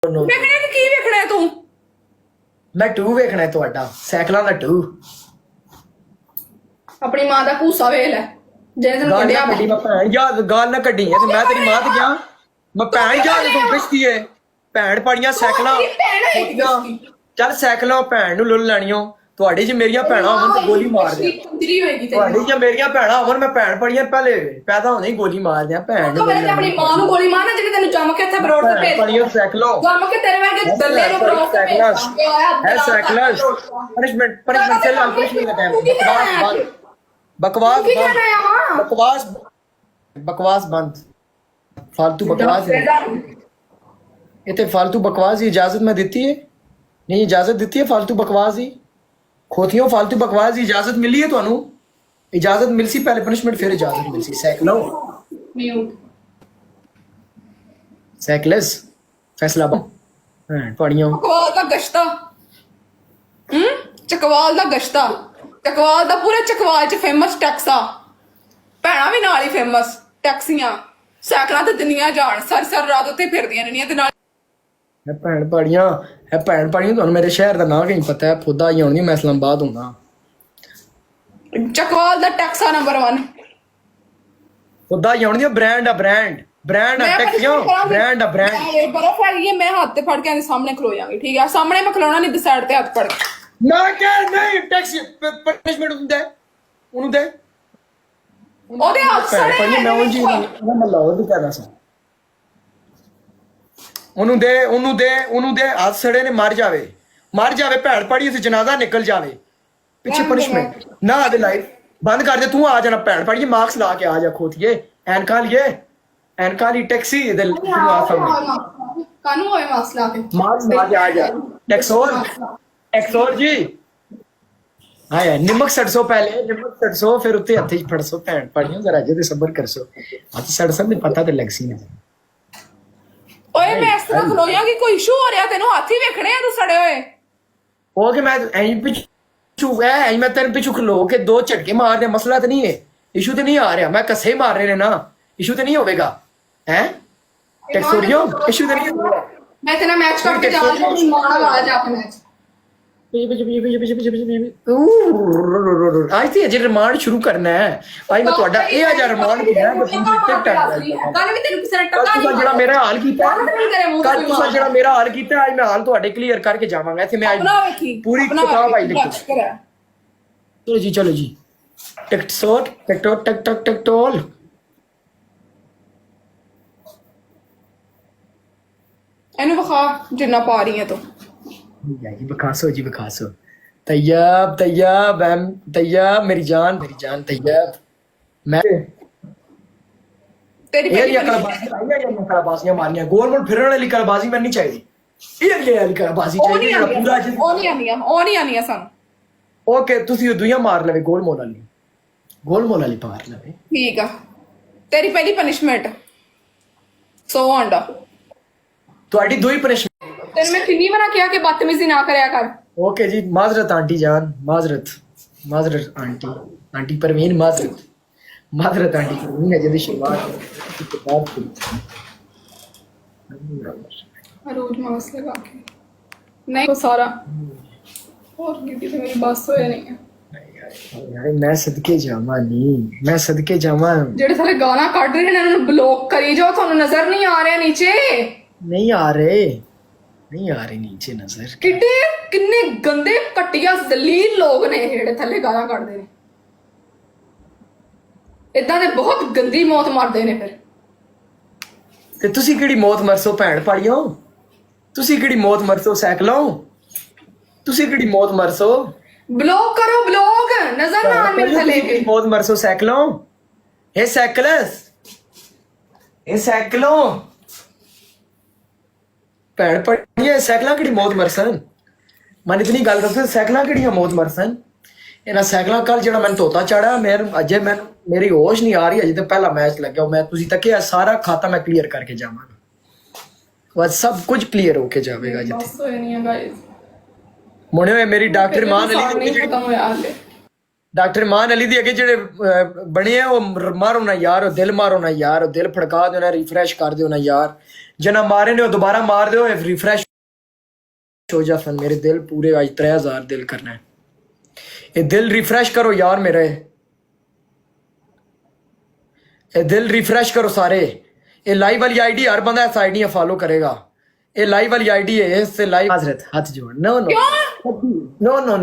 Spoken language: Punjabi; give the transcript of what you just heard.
ਵੇਖਣਾ ਕਿ ਕੀ ਵੇਖਣਾ ਤੂੰ? ਮੈਂ 2 ਵੇਖਣਾ ਤੁਹਾਡਾ ਸਾਈਕਲਾਂ ਦਾ 2। ਆਪਣੀ ਮਾਂ ਦਾ ਭੂਸਾ ਵੇਖ ਲੈ ਜਿਹਨੇ ਤੈਨੂੰ ਗਾਲ ਨਾ ਕੱਢਿਆ ਕੱਢੀ ਮੈਂ ਭੈਣ ਯਾਦ ਗਾਲ ਨਾ ਕੱਢੀ ਐ ਤੇ ਮੈਂ ਤੇਰੀ ਮਾਂ ਤੇ ਗਿਆ ਮੈਂ ਭੈਣ ਯਾਦ ਤੂੰ ਪਿਛਤੀ ਏ ਭੈਣ ਪੜੀਆਂ ਸਾਈਕਲਾਂ ਚੱਲ ਸਾਈਕਲਾਂ ਭੈਣ ਨੂੰ ਲੁੱਲ ਲੈਣੀਓ ਤੁਹਾਡੀ ਜੇ ਮੇਰੀਆਂ ਭੈਣਾਂ ਹੋਣ ਤੇ ਗੋਲੀ ਮਾਰ ਦੇ ਤੁਹਾਡੀ ਜੇ ਮੇਰੀਆਂ ਭੈਣਾਂ ਹੋਣ ਮੈਂ ਭੈਣ ਪੜੀਆਂ ਪਹਿਲੇ ਪੈਦਾ ਹੋਣੇ ਹੀ ਗੋਲੀ ਮਾਰ ਦਿਆਂ ਭੈਣ ਨੂੰ ਆਪਣੀ ਮਾਂ ਨੂੰ ਗੋਲੀ ਮਾਰਨਾ ਜਿਹਨੇ ਤੈਨੂੰ ਜੰਮ ਕੇ ਇੱਥੇ ਬਰੋੜ ਤੇ ਭੇਜ ਪੜੀਆਂ ਸਾਈਕਲਾਂ ਜੰਮ ਕੇ ਤੇਰੇ ਵਰਗੇ ਦੱਲੇ ਨੂੰ ਬਰੋੜ ਤੇ ਭੇਜ ਹੈ ਸਾਈਕਲਾਂ ਪਨਿਸ਼ਮੈਂਟ ਚੱਲ ਪਨਿਸ਼ਮੈਂਟ ਦਾ ਟਾਈਮ ਬਕਵਾਸ ਬਕਵਾਸ ਬਕਵਾਸ ਬੰਦ फालतू बकवास है इतने फालतू बकवास की इजाजत मैं देती है नहीं इजाजत देती है फालतू बकवास ही खोतियों फालतू बकवास की इजाजत मिली है ਤੁਹਾਨੂੰ इजाजत मिल सी पहले पनिशमेंट फिर इजाजत मिल सी साइकिलो साइकिलस फैसला पढ़ियो चकवाल ਦਾ ਗਸ਼ਤਾ ਚਕਵਾਲ ਦਾ ਗਸ਼ਤਾ ਚਕਵਾਲ ਦਾ ਪੂਰੇ ਚਕਵਾਲ ਚ ਫੇਮਸ ਟੈਕਸਾ ਭੈਣਾ ਵੀ ਨਾਲ ਹੀ ਫੇਮਸ ਟੈਕਸੀਆਂ ਸਾਈਕਲਾਂ ਤੇ ਦੁਨੀਆ ਜਾਣ ਸਰ ਰਾਤ ਉੱਤੇ ਫਿਰਦੀਆਂ ਰਹਿੰਦੀਆਂ ਤੇ ਨਾਲ ਹੈ ਭੈਣ ਪੜੀਆਂ ਤੁਹਾਨੂੰ ਮੇਰੇ ਸ਼ਹਿਰ ਦਾ ਨਾਂ ਕਹੀਂ ਪਤਾ ਹੈ ਫੁੱਦਾ ਹੀ ਆਉਣੀ ਮੈਂ ਇਸਲਾਮਾਬਾਦ ਹੁੰਦਾ ਚਕਵਾਲ ਦਾ ਟੈਕਸਾ ਨੰਬਰ 1 ਫੁੱਦਾ ਹੀ ਆਉਣੀ ਬ੍ਰਾਂਡ ਆ ਟੈਕਸੀਆਂ ਬ੍ਰਾਂਡ ਆ ਬਰਫ ਹੈਗੀ ਹੈ ਮੈਂ ਹੱਥ ਤੇ ਫੜ ਕੇ ਇਹਦੇ ਸਾਹਮਣੇ ਖਲੋ ਜਾਵਾਂਗੀ ਠੀਕ ਹੈ ਸਾਹਮਣੇ ਮੈਂ ਖਲੋਣਾ ਨਹੀਂ ਸਾਈਡ ਤੇ ਹੱਥ ਫੜ ਕੇ ਨਾ ਕਹਿ ਨਹੀਂ ਟੈਕਸੀ ਪਨਿਸ਼ਮੈਂਟ ਹੁੰਦਾ ਉਹਨੂੰ ਦੇ ਉਹਦੇ ਹੱਥ ਸੜੇ ਮੈਂ ਉਹ ਜੀ ਮੈਂ ਲਾਉ ਦੀ ਕਹਦਾ ਸਾਂ ਉਹਨੂੰ ਦੇ ਹੱਥ ਸੜੇ ਨੇ ਮਰ ਜਾਵੇ ਭੈਣ ਪੜੀ ਤੇ ਜਨਾਜ਼ਾ ਨਿਕਲ ਜਾਵੇ ਪਿੱਛੇ ਪਨਿਸ਼ਮੈਂਟ ਨਾ ਆਦੇ ਲਾਈਫ ਬੰਦ ਕਰ ਦੇ ਤੂੰ ਆ ਜਾਣਾ ਭੈਣ ਪੜੀ ਮਾਰਕਸ ਲਾ ਕੇ ਆ ਜਾ ਖੋਤੀਏ ਐਨਕਾਂ ਲਈ ਟੈਕਸੀ ਦੇ ਤੂੰ ਆ ਸਾਹਮਣੇ ਕਾਨੂੰ ਹੋਏ ਮਾਰਕਸ ਲਾ ਕੇ ਮਾਰਕਸ ਲਾ ਕੇ ਆ ਜਾ ਟੈਕਸੋਰ ਜੀ हाँ यार निमक सड़सो पहले निमक सड़सो फिर उत्ते हथे फड़सो भैन पड़ियो जरा जे ते सबर करसो हथ सड़सन दे पता ते लग सी ना ओए मैं इस तरह खलोया कि कोई इशू हो रहा तेनु हाथ ही वेखणे तू सड़े होए ओ के मैं ऐ पिछू ऐ मैं तेरे पिछू खलो के 2 झटके मार दे मसला तो नहीं है इशू तो नहीं आ रहा मैं कसे मार रहे ने ना इशू तो नहीं होवेगा हैं टेक्सोरियो इशू तो नहीं होगा मैं तेरा मैच करके जा रहा हूं मारा वाला जा के मैच आज से अजय रिमांड शुरू करना है भाई मैं ਤੁਹਾਡਾ ਇਹ ਅਜਾ ਰਿਮਾਂਡ ਕੀਤਾ ਹੈ ਕੱਲ ਵੀ ਤੈਨੂੰ ਕਿਸੇ ਨੇ ਟੱਕਾ ਨਹੀਂ ਜਿਹੜਾ ਮੇਰਾ ਹਾਲ ਕੀਤਾ ਕੱਲ ਤੁਸੀਂ ਜਿਹੜਾ ਮੇਰਾ ਹਾਲ ਕੀਤਾ ਅੱਜ ਮੈਂ ਹਾਲ ਤੁਹਾਡੇ ਕਲੀਅਰ ਕਰਕੇ ਜਾਵਾਂਗਾ ਇੱਥੇ ਮੈਂ ਪੂਰੀ ਕਿਤਾਬ ਆਈ ਲਿਖੀ ਚਲੋ ਜੀ ਟਿਕਟ ਸੋਟ ਟਿਕਟ ਟੋਲ ਇਹਨੂੰ ਵਿਖਾ ਜਿੰਨਾ ਪਾ ਰਹੀ ਹੈ ਤੂੰ जी बखासो तैयब मेरी जान तैयब मैं तेरी ये कलाबाजियां मारनियां गोल मोल फिरने वाली कलाबाजी मैं नहीं चाहिए ये वाली कलाबाजी चाहिए पूरा ਉਹ ਨਹੀਂ ਆਨੀਆਂ ਸਾਨੂੰ ओके ਤੁਸੀਂ ਦੁਨੀਆ ਮਾਰ ਲਵੇ ਗੋਲ ਮੋਲ ਵਾਲੀ ਮਾਰ ਲਵੇ ਠੀਕ ਆ ਤੇਰੀ ਪਹਿਲੀ ਪਨਿਸ਼ਮੈਂਟ 100 ਆਂਡਾ ਤੁਹਾਡੀ ਦੋ ਹੀ ਪਨਿਸ਼ਮੈਂਟ तेरे मैं कितनी बार किया कि बदतमीजी ना करया कर ओके जी माजरत आंटी जान माजरत आंटी परवीन माजरत आंटी परवीन है जल्दी शुरुआत रोज मास्क लगा के नहीं तो सारा और गिद्दी तो मेरी बस होया नहीं है यार मैं सदके जावा जेड़े सारे गाना काट रहे हैं इन्होंने ब्लॉक करी जाओ थानू नजर नहीं आ रहे नीचे नहीं आ रहे नीचे नजर किन्ने गंदे कटिया जलील लोग ने जेड़े थल्ले गाना काटदे ने इदां दे बहुत गंदी मौत मारदे ने फिर ते तुसी किहड़ी मौत मरसो भैन पाड़ियो तुसी किहड़ी मौत मरसो साइकलों तुसी किहड़ी मौत मरसो ब्लॉक करो ब्लॉक नजर ना आ मेरे थल्ले के मौत मरसो साइकलों ए साइकलों ਭੈਣ ਪੜੀਆਂ ਸਾਈਕਲਾਂ ਕਿਹੜੀ ਮੌਤ ਮਰਸਨ ਮਨ ਇਤਨੀ ਗੱਲ ਦੱਸ ਸਾਈਕਲਾਂ ਕਿਹੜੀਆਂ ਮੌਤ ਮਰਸਨ ਇਹਨਾਂ ਸਾਈਕਲਾਂ ਕੱਲ ਜਿਹੜਾ ਮੈਨੂੰ ਤੋਤਾ ਚੜਾ ਅਜੇ ਮੇਰੀ ਹੋਸ਼ ਨਹੀਂ ਆ ਰਹੀ ਅਜੇ ਤਾਂ ਪਹਿਲਾ ਮੈਚ ਲੱਗਿਆ ਮੈਂ ਤੁਸੀਂ ਤੱਕਿਆ ਸਾਰਾ ਖਾਤਾ ਮੈਂ ਕਲੀਅਰ ਕਰਕੇ ਜਾਵਾਂਗਾ ਬਸ ਸਭ ਕੁਝ ਕਲੀਅਰ ਹੋ ਕੇ ਜਾਵੇਗਾ ਜਿੱਥੇ ਬਸ ਹੋਏ ਨਹੀਂ ਗਾਇਸ ਮੁੰਡੇ ਮੇਰੀ ਡਾਕਟਰ ਮਾਨ ਅਲੀ ਨਹੀਂ ਖਤਮ ਹੋਇਆ ਹਾਲੇ ਡਾਕਟਰ ਮਾਨ ਅਲੀ ਦੀ ਅੱਗੇ ਜਿਹੜੇ ਬਣੇ ਆ ਉਹ ਮਾਰੋ ਨਾ ਯਾਰ, ਉਹ ਦਿਲ ਮਾਰੋ ਨਾ ਯਾਰ, ਉਹ ਦਿਲ ਫੜਕਾ ਦਿਓ ਨਾ, ਰਿਫਰੈਸ਼ ਕਰ ਦਿਓ ਨਾ ਯਾਰ, ਜਨਾ ਮਾਰੇ ਨੇ ਉਹ ਦੁਬਾਰਾ ਮਾਰ ਦਿਓ, ਰਿਫਰੈਸ਼ ਹੋ ਜਾ ਫਨ। ਮੇਰੇ ਦਿਲ ਪੂਰੇ ਅੱਜ 3000 ਦਿਲ ਕਰਨਾ ਹੈ, ਇਹ ਦਿਲ ਰਿਫਰੈਸ਼ ਕਰੋ ਯਾਰ ਮੇਰੇ, ਇਹ ਦਿਲ ਰਿਫਰੈਸ਼ ਕਰੋ ਸਾਰੇ। ਇਹ ਲਾइव वाली आईडी हर बंदा इस आईडी फॉलो करेगा, ये लाइव वाली आईडी है, इससे लाइव हजरत हाथ जोड़। No no no no